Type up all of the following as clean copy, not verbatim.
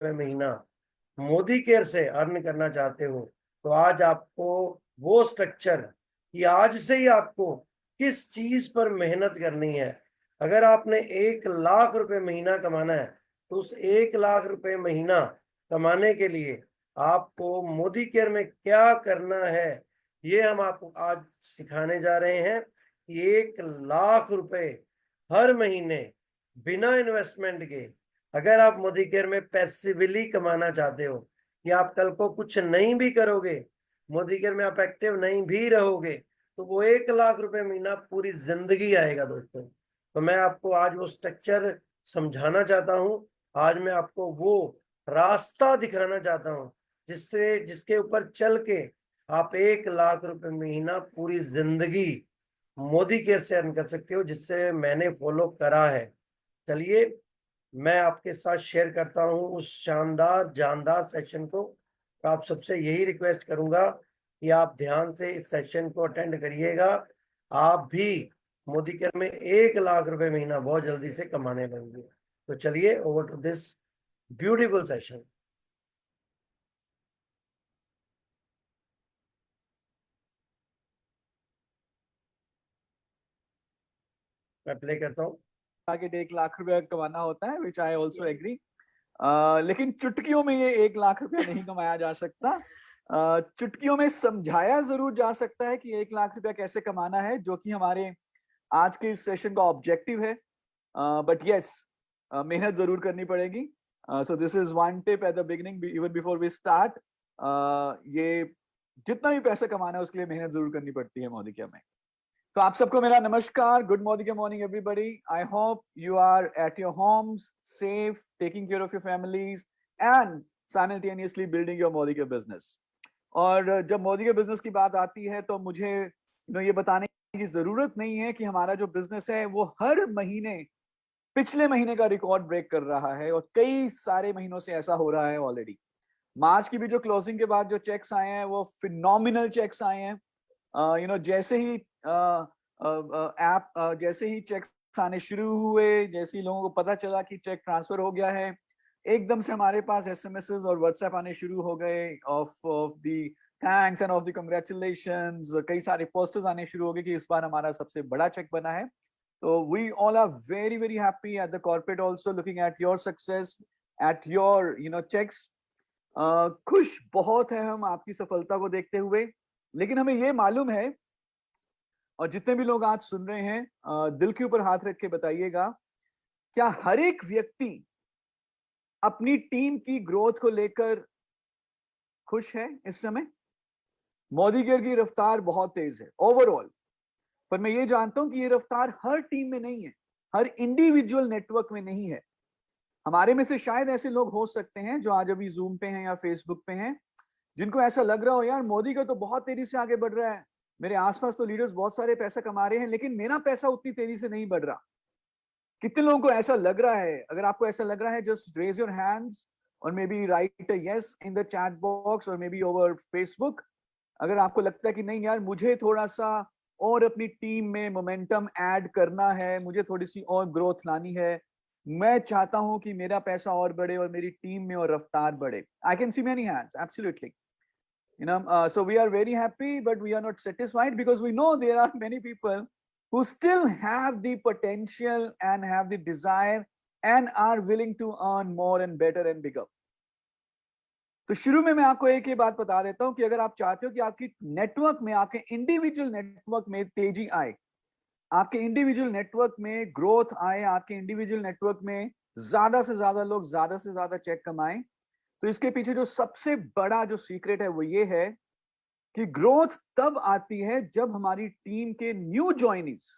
महीना मोदी केयर से अर्न करना चाहते हो, तो आज आपको वो स्ट्रक्चर कि आज से ही आपको किस चीज पर मेहनत करनी है। अगर आपने 1 लाख रुपए महीना कमाना है, तो उस 1 लाख रुपए महीना कमाने के लिए आपको मोदी केयर में क्या करना है, ये हम आपको आज सिखाने जा रहे हैं। 1 लाख रुपए हर महीने बिना इन्वेस्टमेंट के, अगर आप मोदी केयर में पैसिवली कमाना चाहते हो कि आप कल को कुछ नहीं भी करोगे, मोदी केयर में आप एक्टिव नहीं भी रहोगे, तो वो 1 लाख रुपए महीना पूरी जिंदगी आएगा दोस्तों। तो मैं आपको आज वो स्ट्रक्चर समझाना चाहता हूँ। आज मैं आपको वो रास्ता दिखाना चाहता हूँ जिसके ऊपर चल के आप 1 लाख रुपए महीना पूरी जिंदगी मोदी केयर से अर्न कर सकते हो, जिससे मैंने फॉलो करा है। चलिए मैं आपके साथ शेयर करता हूं उस शानदार जानदार सेशन को। तो आप सबसे यही रिक्वेस्ट करूंगा कि आप ध्यान से इस सेशन को अटेंड करिएगा। आप भी मोदी केयर में 1 लाख रुपए महीना बहुत जल्दी से कमाने लगेंगे। तो चलिए over to this beautiful session. मैं प्ले करता हूँ। टारगेट 1 लाख रुपया कमाना होता है, विच आई ऑल्सो एग्री। लेकिन चुटकियों में ये 1 लाख रुपया नहीं कमाया जा सकता। चुटकियों में समझाया जरूर जा सकता है कि 1 लाख रुपया कैसे कमाना है, जो कि हमारे आज के इस सेशन का ऑब्जेक्टिव है। बट यस, मेहनत जरूर करनी पड़ेगी। So this is one tip at the beginning, even before we start. ये जितना भी पैसा कमाना है उसके लिए मेहनत जरूर करनी पड़ती है मोदी केयर में। तो आप सबको मेरा नमस्कार, good morning everybody. I hope you are at your homes, safe, taking care of your families and simultaneously building your Modicare business. और जब मोदी केयर बिजनेस की बात आती है तो मुझे ये बताने की जरूरत नहीं है कि हमारा जो बिजनेस है वो हर महीने पिछले महीने का रिकॉर्ड ब्रेक कर रहा है, और कई सारे महीनों से ऐसा हो रहा है ऑलरेडी। मार्च की भी जो क्लोजिंग के बाद जो चेक्स आए हैं वो फिनोमिनल चेक्स आए हैं। जैसे ही ऐप जैसे ही चेक्स आने शुरू हुए, जैसे ही लोगों को पता चला कि चेक ट्रांसफर हो गया है, एकदम से हमारे पास एसएमएस और व्हाट्सएप आने शुरू हो गए of the thanks end of the congratulations. कई सारे पोस्टर्स आने शुरू हो गए कि इस बार हमारा सबसे बड़ा चेक बना है। तो we all are very very happy at the corporate also, looking at your success, at your cheques. खुश बहुत है हम आपकी सफलता को देखते हुए। लेकिन हमें ये मालूम है, और जितने भी लोग आज सुन रहे हैं, दिल के ऊपर हाथ रख के बताइएगा, क्या हर एक व्यक्ति अपनी टीम की ग्रोथ को लेकर खुश है इस समय? मोदी केयर की रफ्तार बहुत तेज है ओवरऑल, पर मैं ये जानता हूं कि ये रफ्तार हर टीम में नहीं है, हर इंडिविजुअल नेटवर्क में नहीं है। हमारे में से शायद ऐसे लोग हो सकते हैं जो आज अभी जूम पे हैं या फेसबुक पे हैं, जिनको ऐसा लग रहा हो यार मोदी का तो बहुत तेजी से आगे बढ़ रहा है, मेरे आसपास तो लीडर्स बहुत सारे पैसा कमा रहे हैं, लेकिन मेरा पैसा उतनी तेजी से नहीं बढ़ रहा। कितने लोगों को ऐसा लग रहा है? अगर आपको ऐसा लग रहा है, जस्ट रेज योर हैंड्स और may be right a yes in the chat box और मे बी ओवर फेसबुक। अगर आपको लगता है कि नहीं यार, मुझे थोड़ा सा और अपनी टीम में मोमेंटम ऐड करना है, मुझे थोड़ी सी और ग्रोथ लानी है, मैं चाहता हूं कि मेरा पैसा और बढ़े और मेरी टीम में और रफ्तार बढ़े। I can see many hands, absolutely. So we are very happy, but we are not satisfied because we know there are many people who still have the potential and have the desire and are willing to earn more and better and bigger. तो शुरू में मैं आपको एक ही बात बता देता हूं कि अगर आप चाहते हो कि आपकी नेटवर्क में, आपके इंडिविजुअल नेटवर्क में तेजी आए, आपके इंडिविजुअल नेटवर्क में ग्रोथ आए, आपके इंडिविजुअल नेटवर्क में ज्यादा से ज्यादा लोग ज्यादा से ज्यादा चेक कमाएं, तो इसके पीछे जो सबसे बड़ा जो सीक्रेट है वो ये है कि ग्रोथ तब आती है जब हमारी टीम के new joinings,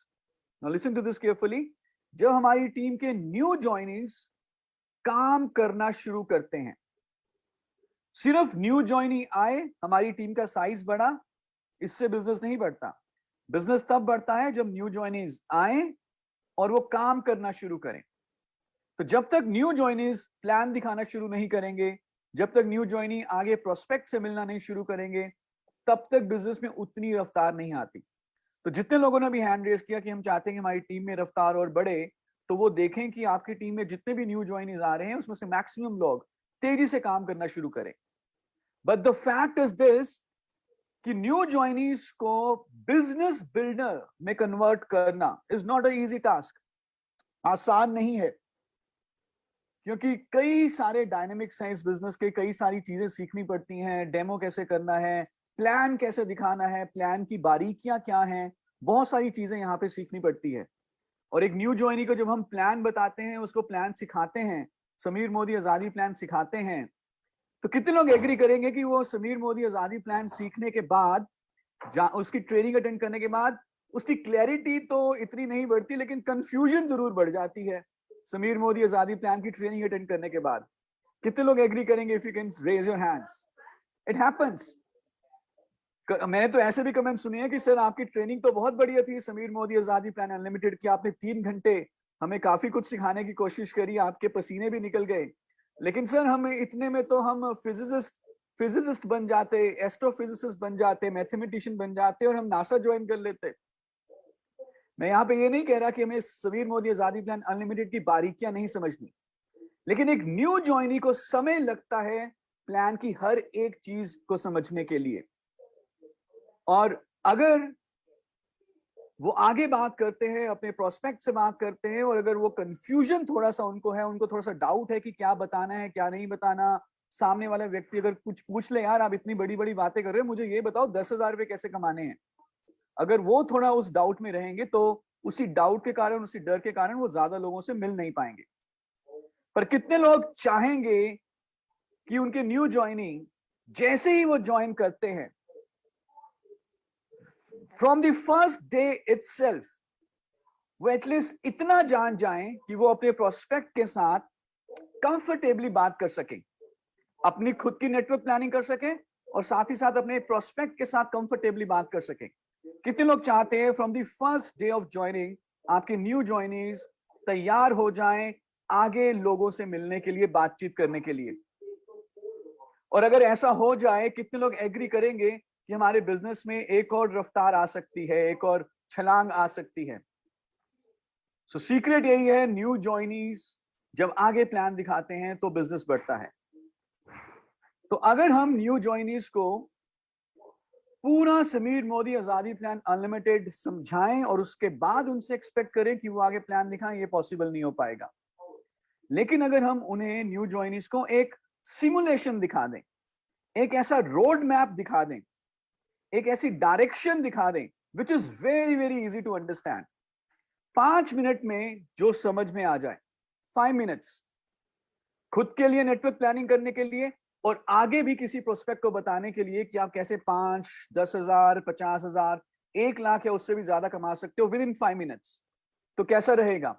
now listen to this carefully, जब हमारी टीम के न्यू ज्वाइनिंग्स काम करना शुरू करते हैं। सिर्फ न्यू ज्वाइनी आए, हमारी टीम का साइज बढ़ा, इससे बिजनेस नहीं बढ़ता। बिजनेस तब बढ़ता है जब न्यू ज्वाइनीज आए और वो काम करना शुरू करें। तो जब तक न्यू ज्वाइनीज प्लान दिखाना शुरू नहीं करेंगे, जब तक न्यू ज्वाइनी आगे प्रोस्पेक्ट से मिलना नहीं शुरू करेंगे, तब तक बिजनेस में उतनी रफ्तार नहीं आती। तो जितने लोगों ने भी हैंड रेस किया कि हम चाहते हैं कि हमारी टीम में रफ्तार और बढ़े, तो वो देखें कि आपकी टीम में जितने भी न्यू ज्वाइनीज आ रहे हैं उसमें से मैक्सिमम लोग तेजी से काम करना शुरू करें। But the fact is this कि न्यू ज्वाइनीज को बिजनेस बिल्डर में कन्वर्ट करना is not a easy task, आसान नहीं है, क्योंकि कई सारे डायनेमिक्स हैं इस बिजनेस के, कई सारी चीजें सीखनी पड़ती हैं, डेमो कैसे करना है, प्लान कैसे दिखाना है, प्लान की बारीकियां क्या हैं, बहुत सारी चीजें यहाँ पे सीखनी पड़ती है। और एक न्यू ज्वाइनी को जब हम प्लान बताते हैं, उसको प्लान सिखाते हैं, समीर मोदी आजादी प्लान सिखाते हैं, तो कितने लोग एग्री करेंगे कि वो समीर मोदी आजादी प्लान सीखने के बाद, उसकी ट्रेनिंग अटेंड करने के बाद उसकी क्लैरिटी तो इतनी नहीं बढ़ती, लेकिन कंफ्यूजन जरूर बढ़ जाती है समीर मोदी आजादी प्लान की ट्रेनिंग अटेंड करने के बाद। कितने लोग एग्री करेंगे? If you can raise your hands. It happens. मैंने तो ऐसे भी कमेंट सुने हैं कि सर आपकी ट्रेनिंग तो बहुत बढ़िया थी समीर मोदी आजादी प्लान अनलिमिटेड की, आपने 3 घंटे हमें काफी कुछ सिखाने की कोशिश करी, आपके पसीने भी निकल गए, लेकिन सर हमें इतने में तो हम फिजिसिस्ट बन जाते, एस्ट्रोफिजिसिस्ट बन जाते, मैथमेटिशियन बन जाते और हम नासा ज्वाइन कर लेते। मैं यहाँ पे ये नहीं कह रहा कि हमें समीर मोदी आजादी प्लान अनलिमिटेड की बारीकियां नहीं समझनी, लेकिन एक न्यू ज्वाइनी को समय लगता है प्लान की हर एक चीज को समझने के लिए। और अगर वो आगे बात करते हैं, अपने प्रोस्पेक्ट से बात करते हैं, और अगर वो कंफ्यूजन थोड़ा सा उनको है, उनको थोड़ा सा डाउट है कि क्या बताना है क्या नहीं बताना, सामने वाला व्यक्ति अगर कुछ पूछ ले, यार आप इतनी बड़ी बड़ी बातें कर रहे हो, मुझे ये बताओ 10,000 रुपए कैसे कमाने हैं, अगर वो थोड़ा उस डाउट में रहेंगे तो उसी डाउट के कारण, उसी डर के कारण वो ज्यादा लोगों से मिल नहीं पाएंगे। पर कितने लोग चाहेंगे कि उनके न्यू ज्वाइनी जैसे ही वो ज्वाइन करते हैं, from the first day itself वो एटलीस्ट इतना जान जाएं कि वो अपने प्रोस्पेक्ट के साथ कंफर्टेबली बात कर सकें, अपनी खुद की नेटवर्क प्लानिंग कर सकें और साथ ही साथ अपने प्रोस्पेक्ट के साथ कंफर्टेबली बात कर सकें। कितने लोग चाहते हैं from the first day of joining आपके न्यू ज्वाइनीज तैयार हो जाएं आगे लोगों से मिलने के लिए, बातचीत करने के लिए? और अगर ऐसा हो जाए, कितने लोग एग्री करेंगे कि हमारे बिजनेस में एक और रफ्तार आ सकती है, एक और छलांग आ सकती है? सो सीक्रेट यही है, न्यू ज्वाइनीज जब आगे प्लान दिखाते हैं तो बिजनेस बढ़ता है। तो अगर हम न्यू ज्वाइनीज को पूरा समीर मोदी आजादी प्लान अनलिमिटेड समझाएं और उसके बाद उनसे एक्सपेक्ट करें कि वो आगे प्लान दिखाएं, ये पॉसिबल नहीं हो पाएगा। लेकिन अगर हम उन्हें न्यू ज्वाइनीज को एक सिमुलेशन दिखा दें, एक ऐसा रोड मैप दिखा दें, एक ऐसी डायरेक्शन दिखा दें which is very very easy to understand, 5 minute में जो समझ में आ जाए, 5 मिनट्स खुद के लिए नेटवर्क प्लानिंग करने के लिए और आगे भी किसी प्रोस्पेक्ट को बताने के लिए कि आप कैसे 5, 10,000, 50,000, 1 लाख या उससे भी ज्यादा कमा सकते हो विद इन 5 मिनट्स। तो कैसा रहेगा?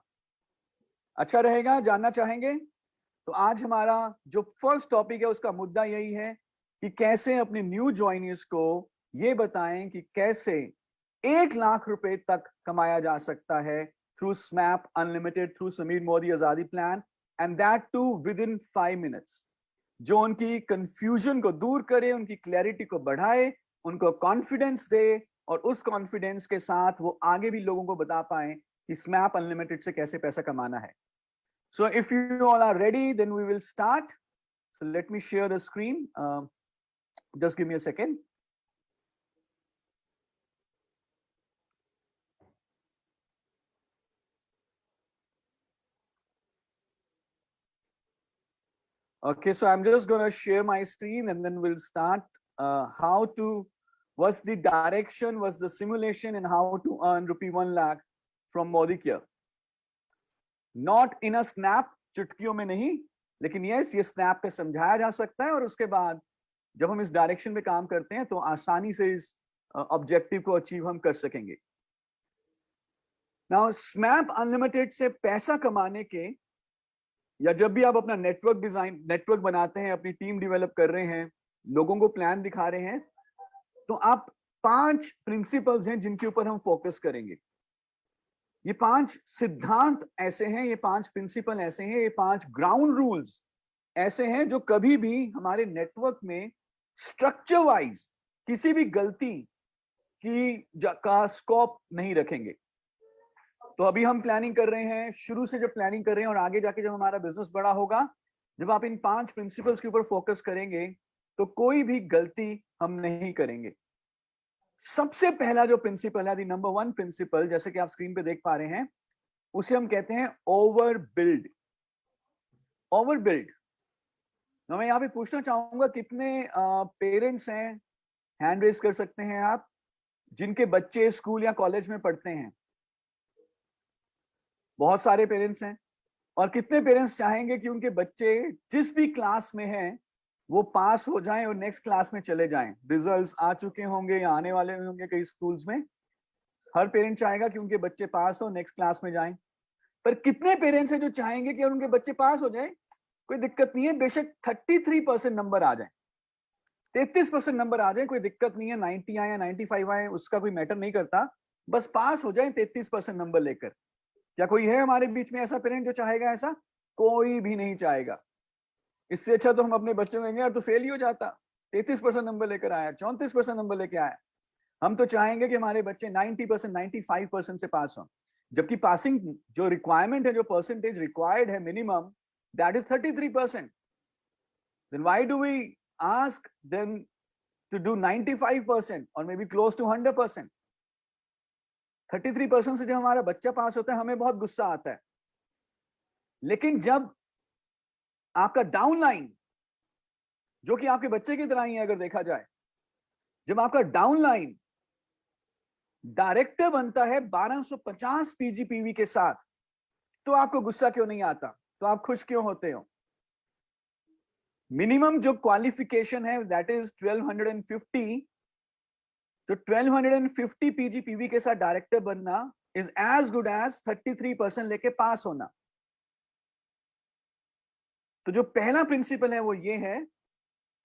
अच्छा रहेगा? जानना चाहेंगे? तो आज हमारा जो फर्स्ट टॉपिक है उसका मुद्दा यही है कि कैसे अपने न्यू ज्वाइनीज को ये बताएं कि कैसे 1 लाख रुपए तक कमाया जा सकता है through SMAP unlimited, through Sameer Modi Azadi plan, and that too within 5 minutes, जो उनकी कंफ्यूजन को दूर करे, उनकी क्लैरिटी को बढ़ाए, उनको कॉन्फिडेंस दे और उस कॉन्फिडेंस के साथ वो आगे भी लोगों को बता पाए कि स्मैप अनलिमिटेड से कैसे पैसा कमाना है। So if you all are ready, then we will start. So let me share the screen. Just give me a second. Okay, so I'm just going to share my screen and then we'll start how to, what's the direction, what's the simulation, and how to earn rupee 1 lakh from Modi Care. Not in a snap, चुटकियों में नहीं, लेकिन yes, ये snap पे समझाया जा सकता है और उसके बाद जब हम इस डायरेक्शन में काम करते हैं तो आसानी से इस ऑब्जेक्टिव को अचीव हम कर सकेंगे। नाउ स्मैप अनलिमिटेड से पैसा कमाने के, या जब भी आप अपना नेटवर्क डिजाइन, नेटवर्क बनाते हैं, अपनी टीम डेवलप कर रहे हैं, लोगों को प्लान दिखा रहे हैं, तो आप 5 प्रिंसिपल्स हैं जिनके ऊपर हम फोकस करेंगे। ये 5 सिद्धांत ऐसे हैं, ये 5 प्रिंसिपल ऐसे हैं, ये 5 ग्राउंड रूल्स ऐसे हैं जो कभी भी हमारे नेटवर्क में स्ट्रक्चर वाइज किसी भी गलती का स्कोप नहीं रखेंगे। तो अभी हम प्लानिंग कर रहे हैं, शुरू से जब प्लानिंग कर रहे हैं और आगे जाके जब हमारा बिजनेस बड़ा होगा जब आप इन 5 प्रिंसिपल्स के ऊपर फोकस करेंगे तो कोई भी गलती हम नहीं करेंगे। सबसे पहला जो प्रिंसिपल है, नंबर 1 प्रिंसिपल, जैसे कि आप स्क्रीन पे देख पा रहे हैं, उसे हम कहते हैं ओवर बिल्ड। Over build. मैं यहाँ पे पूछना चाहूंगा कितने पेरेंट्स हैं, हैंड रेज कर सकते हैं आप, जिनके बच्चे स्कूल या कॉलेज में पढ़ते हैं? बहुत सारे पेरेंट्स हैं। और कितने पेरेंट्स चाहेंगे कि उनके बच्चे जिस भी क्लास में हैं वो पास हो जाएं और नेक्स्ट क्लास में चले जाएं? रिजल्ट्स आ चुके होंगे या आने वाले होंगे कई स्कूल्स में। हर पेरेंट चाहेगा कि उनके बच्चे पास हो, नेक्स्ट क्लास में जाएं। पर कितने पेरेंट्स हैं जो चाहेंगे कि उनके बच्चे पास हो जाएं? कोई दिक्कत नहीं है, बेशक 33% नंबर आ जाए, 33% नंबर आ जाए, कोई दिक्कत नहीं है। 90 आए या 95 आए, उसका कोई मैटर नहीं करता, बस पास हो जाए 33% नंबर लेकर। क्या कोई है हमारे बीच में ऐसा पेरेंट जो चाहेगा ऐसा? कोई भी नहीं चाहेगा। इससे अच्छा तो हम अपने बच्चों को कहेंगे यार तो फेल ही हो जाता, 33% नंबर लेकर आया, 34% नंबर लेकर आया। हम तो चाहेंगे कि हमारे बच्चे 90%, 95% से पास हों। जबकि पासिंग जो रिक्वायरमेंट है, जो परसेंटेज रिक्वायर्ड है minimum, that is 33%। then why do we ask them to do 95% or maybe close to 100%? 33% से जब हमारा बच्चा पास होता है हमें बहुत गुस्सा आता है। लेकिन जब आपका डाउनलाइन, जो कि आपके बच्चे की तरह ही है अगर देखा जाए, जब आपका डाउनलाइन डायरेक्टर बनता है 1250 पीजीपीवी के साथ, तो आपको गुस्सा क्यों नहीं आता? तो आप खुश क्यों होते हो? मिनिमम जो क्वालिफिकेशन है दैट इज 1250, तो 1250 पीजीपीवी के साथ डायरेक्टर बनना इज एज गुड एज 33% लेके पास होना। तो जो पहला प्रिंसिपल है वो ये है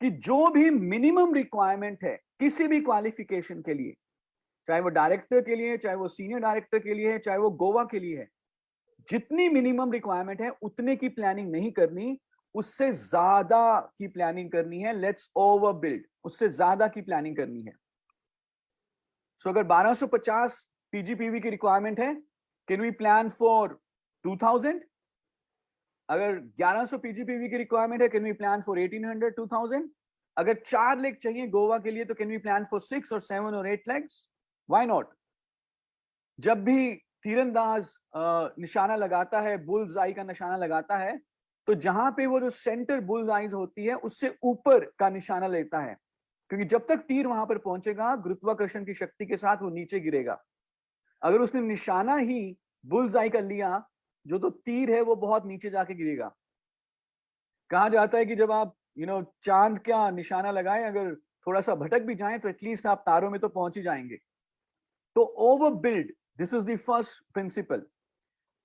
कि जो भी मिनिमम रिक्वायरमेंट है किसी भी क्वालिफिकेशन के लिए, चाहे वो डायरेक्टर के लिए, चाहे वो सीनियर डायरेक्टर के लिए है, चाहे वो गोवा के लिए है, जितनी मिनिमम रिक्वायरमेंट है उतने की प्लानिंग नहीं करनी, उससे ज्यादा की प्लानिंग करनी है। लेट्स ओवर बिल्ड, उससे ज्यादा की प्लानिंग करनी है। सो अगर 1250 पीजीपीवी की रिक्वायरमेंट है, कैन वी प्लान फॉर 2000? अगर 1100 पीजीपीवी की रिक्वायरमेंट है, कैन वी प्लान फॉर 1800, 2000? अगर 4 लेग चाहिए गोवा के लिए, तो कैन वी प्लान फॉर 6 और 7 और 8 लेग्स? Why not? जब भी तीरंदाज निशाना लगाता है, बुल्स आई का निशाना लगाता है, तो जहां पे वो जो सेंटर बुल्स आईज होती है उससे ऊपर का निशाना लेता है, क्योंकि जब तक तीर वहां पर पहुंचेगा गुरुत्वाकर्षण की शक्ति के साथ वो नीचे गिरेगा। अगर उसने निशाना ही बुल्स आई का लिया, जो तो तीर है वो बहुत नीचे जाके गिरेगा। कहा जाता है कि जब आप चांद का निशाना लगाएं, अगर थोड़ा सा भटक भी जाएं तो एटलीस्ट आप तारों में तो पहुंच ही जाएंगे। तो over build, this is the first principle.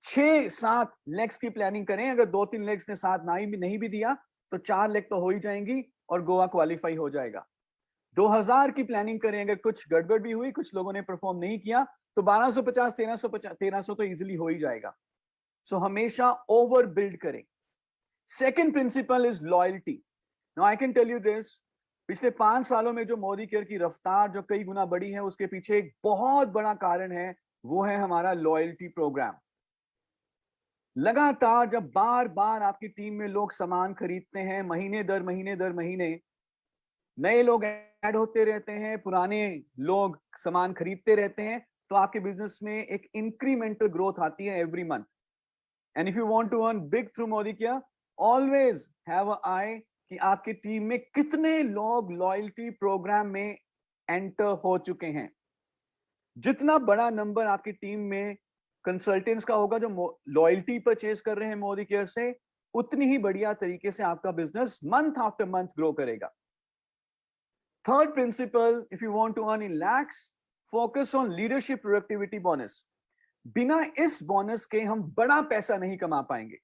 6-7 legs की प्लानिंग करें। अगर 2-3 लेग्स ने साथ नहीं भी दिया तो 4 लेग तो हो ही जाएंगी और गोवा क्वालिफाई हो जाएगा। 2000 की प्लानिंग करें, अगर कुछ गड़बड़ भी हुई, कुछ लोगों ने परफॉर्म नहीं किया, तो 1250, 1300 तो इजिली हो ही जाएगा। सो हमेशा ओवर बिल्ड करें। Second principle is loyalty. Now I can tell you this, पिछले 5 सालों में जो मोदी केयर की रफ्तार जो कई गुना बढ़ी है, उसके पीछे एक बहुत बड़ा कारण है, वो है हमारा लॉयल्टी प्रोग्राम। लगातार जब बार बार आपकी टीम में लोग सामान खरीदते हैं, महीने दर महीने नए लोग ऐड होते रहते हैं, पुराने लोग सामान खरीदते रहते हैं, तो आपके बिजनेस में एक इंक्रीमेंटल ग्रोथ आती है every month. And if you want to earn big through Modi care, always have a eye कि आपकी टीम में कितने लोग लॉयल्टी प्रोग्राम में एंटर हो चुके हैं। जितना बड़ा नंबर आपकी टीम में कंसल्टेंट्स का होगा जो लॉयल्टी परचेज कर रहे हैं मोदी केयर से, उतनी ही बढ़िया तरीके से आपका business month after month grow करेगा। Third principle, if you want to earn in lakhs, focus on leadership productivity bonus. बिना इस बोनस के हम बड़ा पैसा नहीं कमा पाएंगे।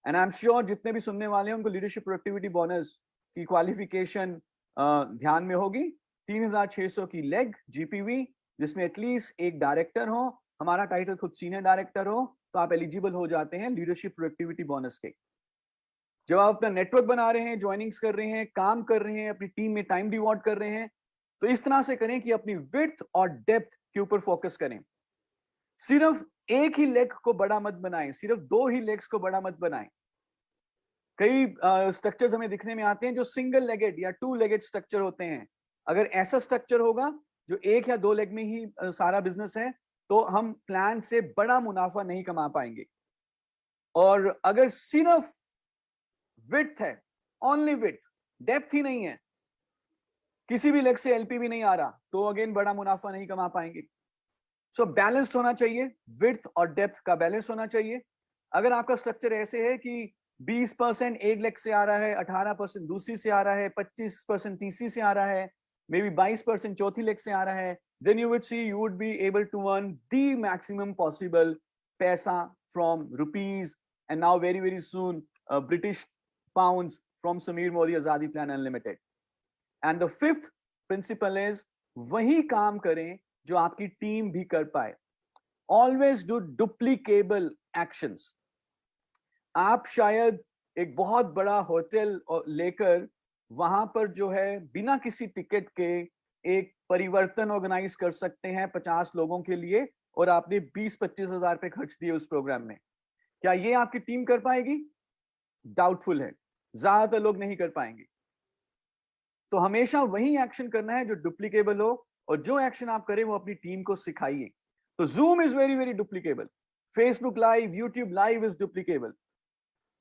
एंड आई एम श्योर जितने भी सुनने वाले हैं उनको लीडरशिप प्रोडक्टिविटी बोनस की क्वालिफिकेशन ध्यान में होगी। 3600 की लेग जीपीवी, जिसमें एटलीस्ट एक डायरेक्टर हो, हमारा टाइटल खुद सीनियर डायरेक्टर हो, तो आप एलिजिबल हो जाते हैं लीडरशिप प्रोडक्टिविटी बोनस के। जब आप अपना नेटवर्क बना रहे हैं, ज्वाइनिंग्स कर रहे हैं, काम कर रहे हैं, अपनी टीम में टाइम डिवोट कर रहे हैं, तो इस तरह से करें कि अपनी विड्थ और डेप्थ के ऊपर फोकस करें। सिर्फ एक ही लेग को बड़ा मत बनाएं, सिर्फ 2 ही लेग्स को बड़ा मत बनाएं। कई स्ट्रक्चर्स हमें दिखने में आते हैं जो सिंगल लेगेड या टू लेगेड स्ट्रक्चर होते हैं। अगर ऐसा स्ट्रक्चर होगा जो एक या दो लेग में ही सारा बिजनेस है, तो हम प्लान से बड़ा मुनाफा नहीं कमा पाएंगे। और अगर सिर्फ विड्थ है, ओनली विड्थ, डेप्थ ही नहीं है, किसी भी लेग से एलपी भी नहीं आ रहा, तो अगेन बड़ा मुनाफा नहीं कमा पाएंगे। सो बैलेंस्ड होना चाहिए, विड्थ और डेप्थ का बैलेंस होना चाहिए। अगर आपका स्ट्रक्चर ऐसे है कि 20% एक लेग से आ रहा है, 18% दूसरी से आ रहा है, 25% तीसरी से आ रहा है, मे बी 22% चौथी लेग से आ रहा है, then you would see you would be able to earn the maximum possible पैसा from rupees and now very soon British pounds from Samir Modi Azadi Plan Unlimited. And the fifth principle is वही काम करें जो आपकी team भी कर पाए। Always do duplicable actions. आप शायद एक बहुत बड़ा होटल लेकर वहां पर जो है बिना किसी टिकट के एक परिवर्तन ऑर्गेनाइज कर सकते हैं 50 लोगों के लिए, और आपने 20-25 हजार रुपए खर्च दिए उस प्रोग्राम में। क्या ये आपकी टीम कर पाएगी? डाउटफुल है, ज्यादातर लोग नहीं कर पाएंगे। तो हमेशा वही एक्शन करना है जो डुप्लीकेबल हो, और जो एक्शन आप करें वो अपनी टीम को सिखाइए। तो zoom is very duplicable, Facebook live, YouTube live is duplicable.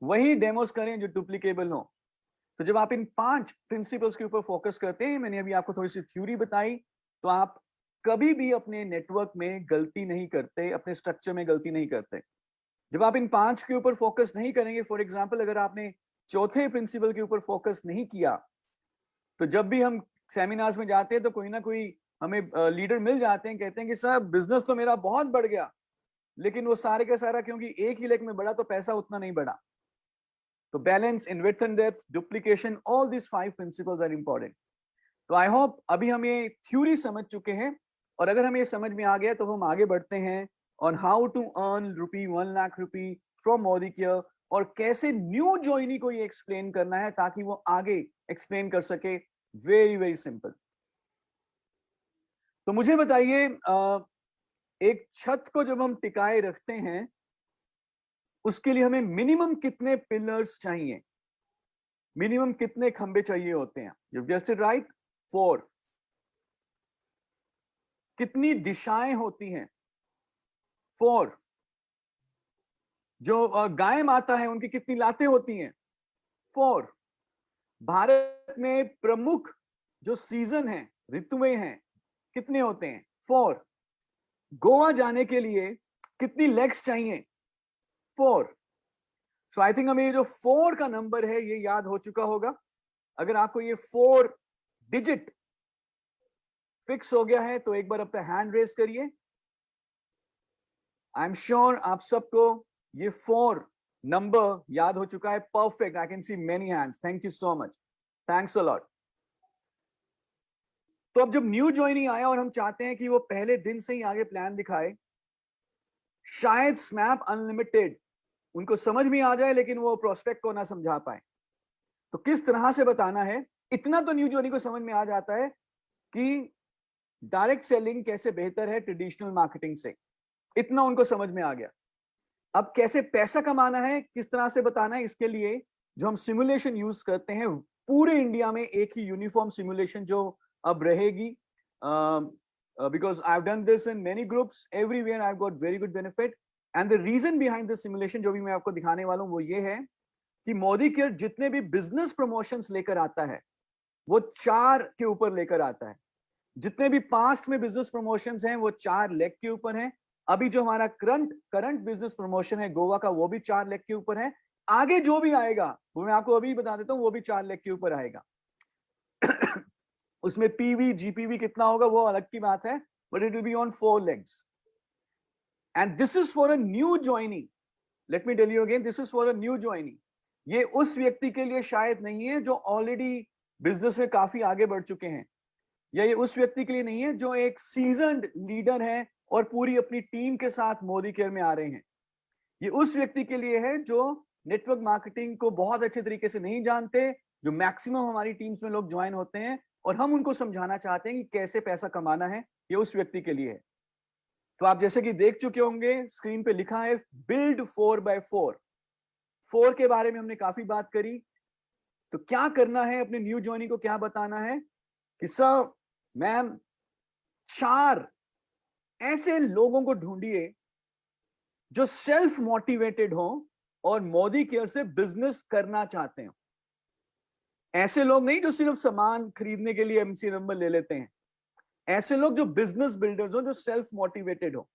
वही डेमोस करें जो डुप्लीकेबल हो। तो जब आप इन 5 प्रिंसिपल्स के ऊपर फोकस करते हैं, मैंने अभी आपको थोड़ी सी थ्योरी बताई, तो आप कभी भी अपने नेटवर्क में गलती नहीं करते, अपने स्ट्रक्चर में गलती नहीं करते। जब आप इन 5 के ऊपर फोकस नहीं करेंगे, फॉर एग्जाम्पल अगर आपने चौथे प्रिंसिपल के ऊपर फोकस नहीं किया, तो जब भी हम सेमिनार्स में जाते हैं तो कोई ना कोई हमें लीडर मिल जाते हैं, कहते हैं कि सर बिजनेस तो मेरा बहुत बढ़ गया, लेकिन वो सारे का सारा क्योंकि एक ही लेग में बढ़ा तो पैसा उतना नहीं बढ़ा। तो balance in width and depth, duplication, all this 5 principles are important. तो आई होप अभी हम ये थ्योरी समझ चुके हैं, और अगर हमें ये समझ में आ गया तो हम आगे बढ़ते हैं on how to earn ₹1 lakh from Modicare, और कैसे न्यू ज्वाइनी को ये एक्सप्लेन करना है ताकि वो आगे एक्सप्लेन कर सके। Very simple. तो मुझे बताइए, एक छत को जब हम टिकाए रखते हैं उसके लिए हमें मिनिमम कितने पिलर्स चाहिए, मिनिमम कितने खंबे चाहिए होते हैं? You guessed it right, 4। कितनी दिशाएं होती हैं? 4। जो गाय माता है उनकी कितनी लातें होती हैं? 4। भारत में प्रमुख जो सीजन है, ऋतुएं हैं, कितने होते हैं? 4। गोवा जाने के लिए कितनी लेग्स चाहिए? 4। सो आई थिंक हमें ये जो 4 का नंबर है ये याद हो चुका होगा। अगर आपको ये 4 डिजिट फिक्स हो गया है तो एक बार अपना हैंड रेस करिए। आई एम श्योर आप सबको ये 4 नंबर याद हो चुका है। Perfect, I can see many hands, thank you so much, thanks a lot. तो अब जब न्यू ज्वाइनिंग आया और हम चाहते हैं कि वो पहले दिन से ही आगे प्लान दिखाए, शायद स्नैप अनलिमिटेड उनको समझ में आ जाए लेकिन वो प्रोस्पेक्ट को ना समझा पाए, तो किस तरह से बताना है? इतना तो न्यू ज्वाइनिंग को समझ में आ जाता है कि डायरेक्ट सेलिंग कैसे बेहतर है ट्रेडिशनल मार्केटिंग से, इतना उनको समझ में आ गया। अब कैसे पैसा कमाना है, किस तरह से बताना है, इसके लिए जो हम सिमुलेशन यूज करते हैं, पूरे इंडिया में एक ही यूनिफॉर्म सिमुलेशन जो अब रहेगी, because I've done this in many groups, everywhere I've got very good benefit, and the reason behind this simulation जो भी मैं आपको दिखाने वाला हूं वो ये है कि मोदी केयर जितने भी बिजनेस प्रमोशंस लेकर आता है वो 4 के ऊपर लेकर आता है। जितने भी पास्ट में बिजनेस प्रमोशंस हैं वो 4 लेग के ऊपर हैं। अभी जो हमारा करंट बिजनेस प्रमोशन है गोवा का, वो भी 4 लेग के ऊपर है। आगे जो भी आएगा वो मैं आपको अभी बता देता हूं, वो भी 4 लेग के ऊपर आएगा। उसमें पीवी जीपीवी कितना होगा वो अलग की बात है, but it will be on 4 legs. And this is for a new joining. Let me tell you again, this is for a new joining. ये उस व्यक्ति के लिए शायद नहीं है जो ऑलरेडी बिजनेस में काफी आगे बढ़ चुके हैं, या ये उस व्यक्ति के लिए नहीं है जो एक सीजन्ड लीडर है और पूरी अपनी टीम के साथ मोदी केयर में आ रहे हैं। ये उस व्यक्ति के लिए है जो नेटवर्क मार्केटिंग को बहुत अच्छे तरीके से नहीं जानते, जो मैक्सिमम हमारी टीम्स में लोग ज्वाइन होते हैं और हम उनको समझाना चाहते हैं कि कैसे पैसा कमाना है, ये उस व्यक्ति के लिए है। तो आप जैसे कि देख चुके होंगे स्क्रीन पे लिखा है बिल्ड 4x4। 4 के बारे में हमने काफी बात करी। तो क्या करना है, अपने न्यू ज्वाइनी को क्या बताना है कि सर मैम 4 ऐसे लोगों को ढूंढिए जो सेल्फ मोटिवेटेड हो और मोदी केयर से बिजनेस करना चाहते हो। ऐसे लोग नहीं जो सिर्फ सामान खरीदने के लिए एमसी नंबर ले लेते हैं, ऐसे लोग जो बिजनेस बिल्डर्स हो, जो सेल्फ मोटिवेटेड हो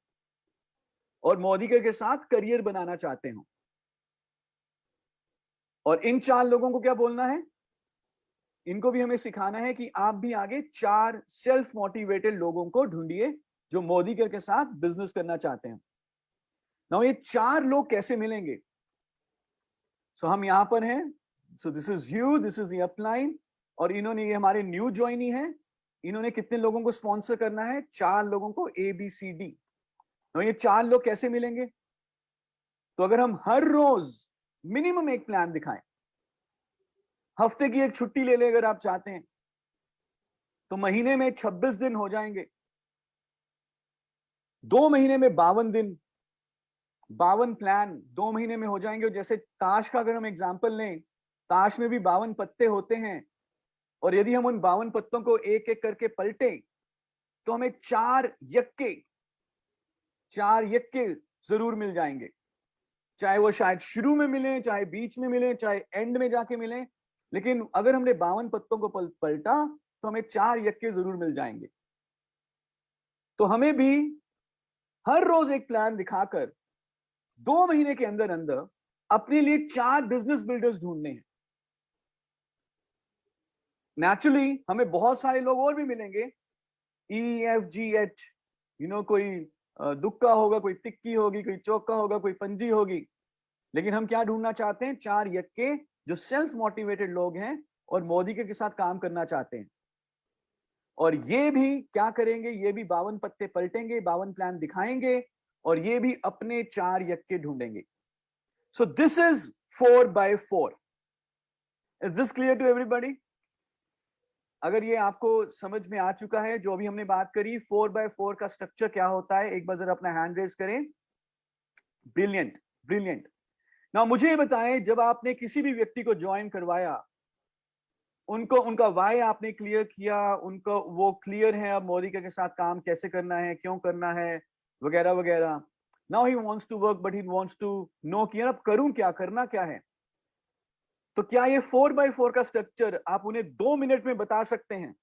और मोदी केयर के साथ करियर बनाना चाहते हो। और इन 4 लोगों को क्या बोलना है, इनको भी हमें सिखाना है कि आप भी आगे 4 सेल्फ मोटिवेटेड लोगों को ढूंढिए जो मोदी केयर के साथ बिजनेस करना चाहते हैं। नाउ ये 4 लोग कैसे मिलेंगे? सो हम यहां पर हैं। सो this is you, this is the upline, और इन्होंने, ये हमारे न्यू ज्वाइनी है। इन्होंने कितने लोगों को स्पॉन्सर करना है? 4 लोगों को, ABCD। तो ये 4 लोग कैसे मिलेंगे? तो अगर हम हर रोज मिनिमम एक प्लान दिखाएं, हफ्ते की एक छुट्टी ले ले अगर आप चाहते हैं, तो महीने में 26 दिन हो जाएंगे, 2 महीने में 52 दिन, 52 प्लान 2 महीने में हो जाएंगे। और जैसे ताश का अगर हम एग्जांपल लें, ताश में भी 52 पत्ते होते हैं, और यदि हम उन 52 पत्तों को एक एक करके पलटे तो हमें 4 यक्के जरूर मिल जाएंगे। चाहे वो शायद शुरू में मिले, चाहे बीच में मिले, चाहे एंड में जाके मिले, लेकिन अगर हमने 52 पत्तों को पलटा तो हमें 4 यक्के जरूर मिल जाएंगे। तो हमें भी हर रोज एक प्लान दिखाकर 2 महीने के अंदर अंदर अपने लिए 4 बिजनेस बिल्डर्स ढूंढने हैं। नेचुरली हमें बहुत सारे लोग और भी मिलेंगे, EFGH, कोई दुक्का होगा, कोई तिक्की होगी, कोई चौका होगा, कोई पंजी होगी, लेकिन हम क्या ढूंढना चाहते हैं? 4 यक्के जो सेल्फ मोटिवेटेड लोग हैं और मोदी के साथ काम करना चाहते हैं। और ये भी क्या करेंगे? ये भी 52 पत्ते पलटेंगे, 52 प्लान दिखाएंगे, और ये भी अपने 4 यक्के ढूंढेंगे। So this is 4x4। Is this clear to everybody? अगर ये आपको समझ में आ चुका है जो अभी हमने बात करी, 4x4 का स्ट्रक्चर क्या होता है, एक बार जरा अपना हैंड रेज करें। Brilliant, brilliant. ना मुझे ये बताएं, जब आपने किसी भी व्यक्ति को ज्वाइन करवाया, उनको उनका वाई आपने क्लियर किया, उनको वो क्लियर है अब मोदी के साथ काम कैसे करना है, क्यों करना है, वगैरह वगैरह। Now he wants to work but he wants to know कि अब करूं क्या, करना क्या है। तो क्या ये 4x4 का स्ट्रक्चर आप उन्हें 2 मिनट में बता सकते हैं?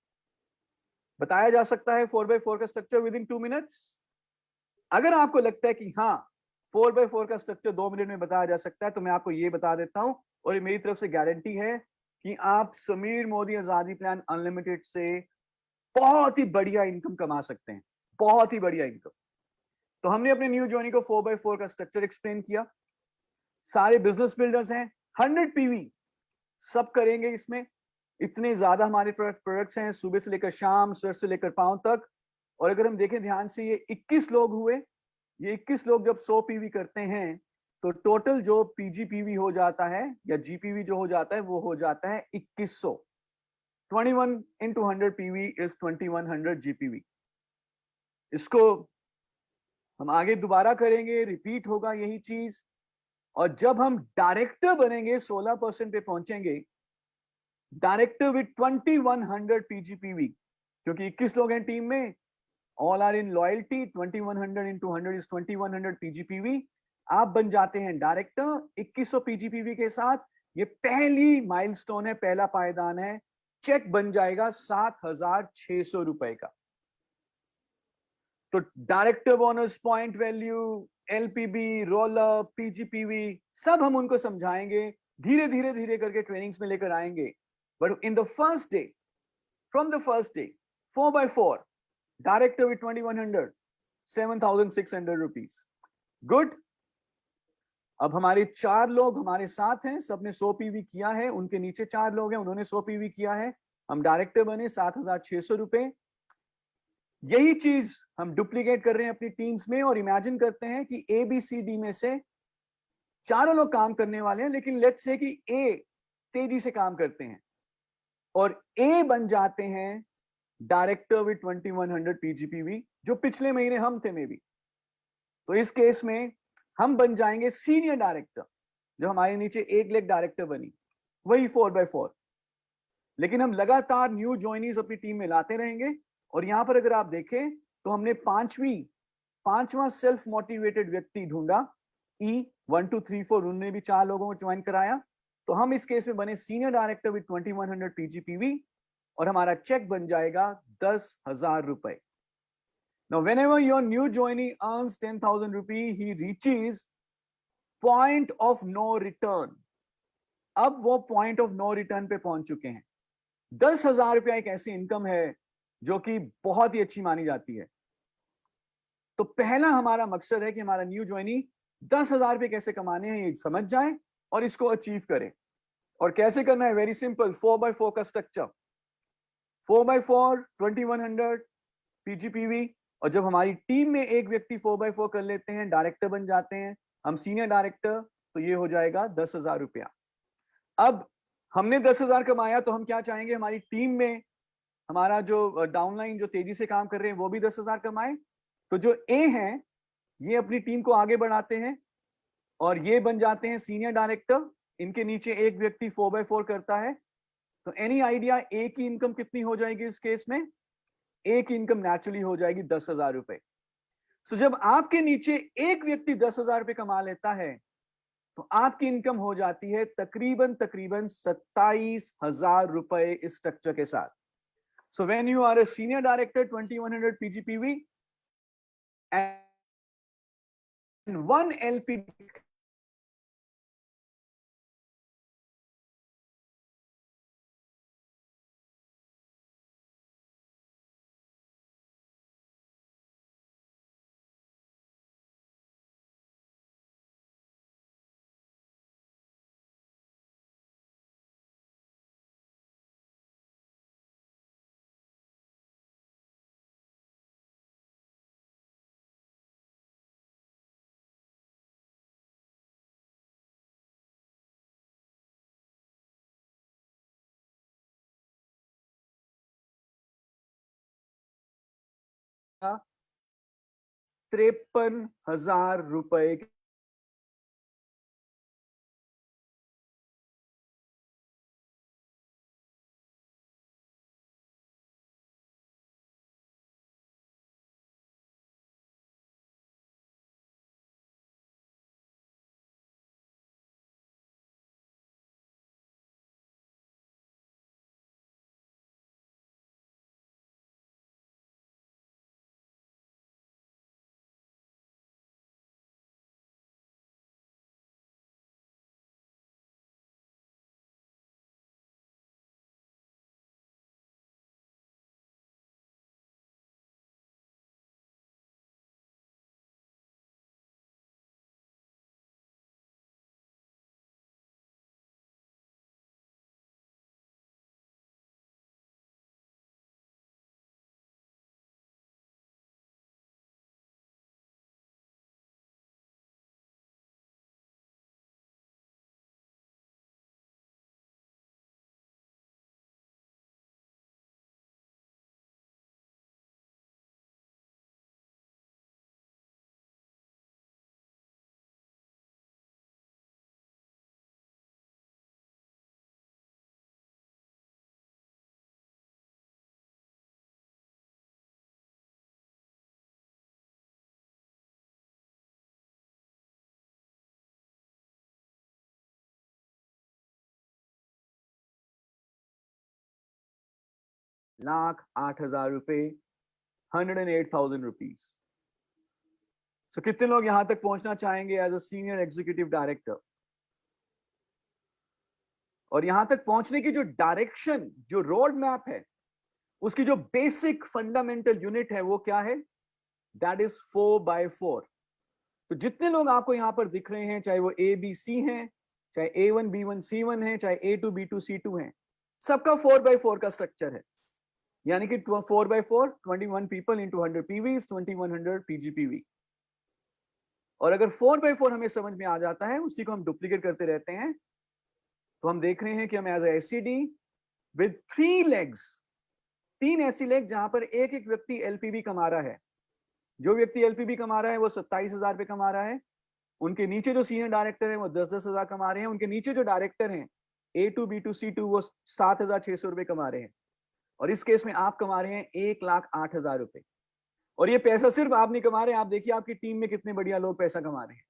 बताया जा सकता है 4x4 का स्ट्रक्चर विद इन 2 मिनट्स? अगर आपको लगता है कि हाँ 4x4 का स्ट्रक्चर 2 मिनट में बताया जा सकता है, तो मैं आपको ये बता देता हूं, और ये मेरी तरफ से गारंटी है कि आप समीर मोदी आजादी प्लान अनलिमिटेड से बहुत ही बढ़िया इनकम कमा सकते हैं, बहुत ही बढ़िया इनकम। तो हमने अपने न्यू जर्नी को 4x4 का स्ट्रक्चर एक्सप्लेन किया। सारे बिजनेस बिल्डर्स हैं, 100 PV सब करेंगे इसमें। इतने ज्यादा हमारे प्रोडक्ट्स हैं, सुबह से लेकर शाम, सर से लेकर पांव तक। और अगर हम देखें ध्यान से, ये 21 लोग हुए। ये 21 लोग जब 100 PV करते हैं तो टोटल जो PGPV हो जाता है या GPV जो हो जाता है वो हो जाता है 2100। 21 into 100 PV is 2100 GPV। इसको हम आगे दोबारा करेंगे, रिपीट होगा यही चीज। और जब हम डायरेक्टर बनेंगे, 16% पे पहुंचेंगे, डायरेक्टर विद 2100 PGPV, क्योंकि 21 लोग हैं टीम में, all are in loyalty, 2100 into 100 is 2100 PGPV। आप बन जाते हैं डायरेक्टर 2100 PGPV के साथ। ये पहली माइलस्टोन है, पहला पायदान है। चेक बन जाएगा 7600 रुपए का। तो director bonus, point value, LPB, roll up, PGPV सब हम उनको समझाएंगे, धीरे धीरे धीरे करके ट्रेनिंग्स में लेकर आएंगे। But in the first day, from the first day, 4x4 director with 2100, 7600 rupees. Good. अब हमारे 4 लोग हमारे साथ हैं, सबने 100 PV किया है, उनके नीचे 4 लोग हैं, उन्होंने 100 PV किया है, हम डायरेक्टर बने, 7600 रुपए। यही चीज हम डुप्लीकेट कर रहे हैं अपनी टीम्स में, और इमेजिन करते हैं कि ABCD में से 4 लोग काम करने वाले हैं, लेकिन लेट्स से कि A तेजी से काम करते हैं और A बन जाते हैं डायरेक्टर विद 2100 PGPV, जो पिछले महीने हम थे मे बी। तो इस केस में हम बन जाएंगे सीनियर डायरेक्टर। जब हमारे नीचे एक लेग डायरेक्टर बनी, वही 4x4। लेकिन हम लगातार न्यू ज्वाइनीज अपनी टीम में लाते रहेंगे। और यहां पर अगर आप देखें तो हमने पांचवा सेल्फ मोटिवेटेड व्यक्ति ढूंढा, E1234, उन्होंने भी 4 लोगों को ज्वाइन कराया। तो हम इस केस में बने सीनियर डायरेक्टर विद 2100 PGPV, और हमारा चेक बन जाएगा 10,000 रुपए। Now, whenever your new joinee earns 10,000 rupees, he reaches point of no return. अब वो पॉइंट ऑफ नो रिटर्न पे पहुंच चुके हैं। 10,000 रुपया एक ऐसी इनकम है जो कि बहुत ही अच्छी मानी जाती है। तो पहला हमारा मकसद है कि हमारा न्यू ज्वाइनी 10,000 रुपये कैसे कमाने हैं ये समझ जाए और इसको अचीव करें। और कैसे करना है? वेरी सिंपल, 4x4 का स्ट्रक्चर। 4x4 2100 PGPV। और जब हमारी टीम में एक व्यक्ति 4x4 कर लेते हैं, डायरेक्टर बन जाते हैं, हम सीनियर डायरेक्टर, तो ये हो जाएगा 10,000 रुपया। अब हमने 10,000 कमाया तो हम क्या चाहेंगे? हमारी टीम में हमारा जो डाउनलाइन जो तेजी से काम कर रहे हैं वो भी 10,000 कमाए। तो जो ए हैं ये अपनी टीम को आगे बढ़ाते हैं और ये बन जाते हैं सीनियर डायरेक्टर। इनके नीचे एक व्यक्ति 4x4 करता है। तो एनी आइडिया ए की इनकम कितनी हो जाएगी इस केस में? ए की इनकम नेचुरली हो जाएगी 10,000 रुपए। सो जब आपके नीचे एक व्यक्ति 10,000 रुपए कमा लेता है तो आपकी इनकम हो जाती है तकरीबन 27,000 रुपए इस स्ट्रक्चर के साथ। So when you are a senior director 2100 PGPV and 1 LP का 53,000 रुपए लाख 8,000 रुपए, 108,000 रुपीज। सो कितने लोग यहां तक पहुंचना चाहेंगे as a senior executive director? और यहां तक पहुंचने की जो डायरेक्शन, जो रोड मैप है, उसकी जो बेसिक फंडामेंटल यूनिट है वो क्या है? That is 4x4। तो जितने लोग आपको यहां पर दिख रहे हैं, चाहे वो ABC हैं, चाहे A1 B1 C1 है, चाहे A2 B2 C2 है, सबका 4x4 का स्ट्रक्चर है। यानी कि 4x4, 21 people into 100 PVs, 2100 PGPV। और अगर 4x4 हमें समझ में आ जाता है, उसी को हम डुप्लीकेट करते रहते हैं, तो हम देख रहे हैं कि हम एज SCD विद 3 लेग्स, 3 ऐसी लेग जहां पर एक एक व्यक्ति LPB कमा रहा है। जो व्यक्ति LPB कमा रहा है वो 27,000 रुपये कमा रहा है। उनके नीचे जो सीनियर डायरेक्टर हैं वो 10,000 कमा रहे हैं, उनके नीचे जो डायरेक्टर हैं A2 B2 C2 वो 7,600 रुपए कमा रहे हैं, और इस केस में आप कमा रहे हैं 1,08,000 रुपए। और ये पैसा सिर्फ आप नहीं कमा रहे, आप देखिए आपकी टीम में कितने बढ़िया लोग पैसा कमा रहे हैं।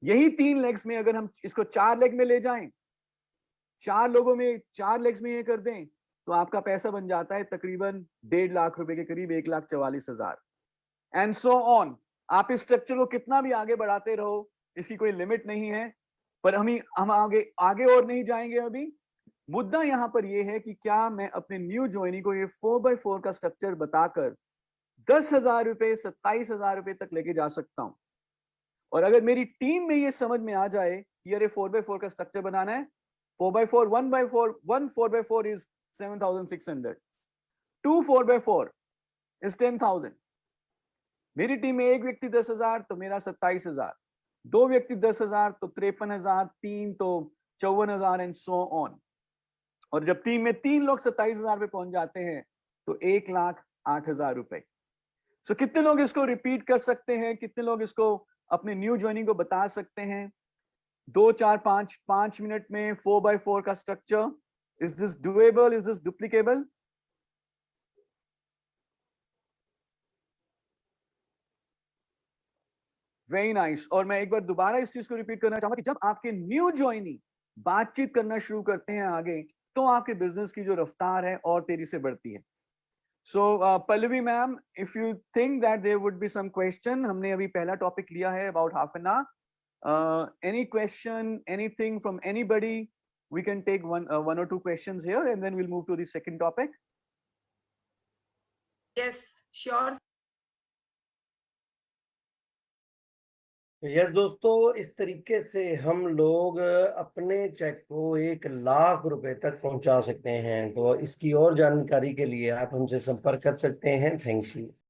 यही 3 लेग्स में अगर हम इसको 4 लेग में ले जाएं, 4 लोगों में 4 लेग्स में ये कर दें, तो आपका पैसा बन जाता है तकरीबन 1.5 लाख रुपए के करीब, 1,44,000 एंड सो ऑन। आप इस स्ट्रक्चर को कितना भी आगे बढ़ाते रहो, इसकी कोई लिमिट नहीं है। पर हम आगे आगे और नहीं जाएंगे अभी। मुद्दा यहाँ पर यह है कि क्या मैं अपने न्यू ज्वाइनी को ये 4x4 का स्ट्रक्चर बताकर 10,000 रुपए 27,000 रुपए तक लेके जा सकता हूं। और अगर मेरी टीम में ये समझ में आ जाए कि अरे 4x4 का स्ट्रक्चर बनाना है, 4x4 1 4x4 is 7,600, 2 4x4 is 10,000। मेरी टीम में एक व्यक्ति 10,000 तो मेरा 27,000, 2 व्यक्ति 10,000 तो 53,000, 3 तो 54,000 एंड सो ऑन। और जब टीम में 3 लोग 27,000 पे पहुंच जाते हैं तो 1,08,000 रुपए। सो कितने लोग इसको रिपीट कर सकते हैं, कितने लोग इसको अपने न्यू ज्वाइनिंग को बता सकते हैं 2 4 5 मिनट में 4x4 का structure? Is this doable, is this duplicable? Very nice. और मैं एक बार दोबारा इस चीज को रिपीट करना चाहूंगा कि जब आपके न्यू ज्वाइनी बातचीत करना शुरू करते हैं आगे, तो आपके बिजनेस की जो रफ्तार है और तेजी से बढ़ती है। So Pallavi ma'am, if you think that there would be some question, हमने अभी पहला टॉपिक लिया है about half an hour. Any question, anything from anybody? We can take one or two questions here and then we'll move to the second topic. Yes, sure. Yes दोस्तों, इस तरीके से हम लोग अपने चेक को 1,00,000 रुपए तक पहुंचा सकते हैं। तो इसकी और जानकारी के लिए आप हमसे संपर्क कर सकते हैं। Thank you.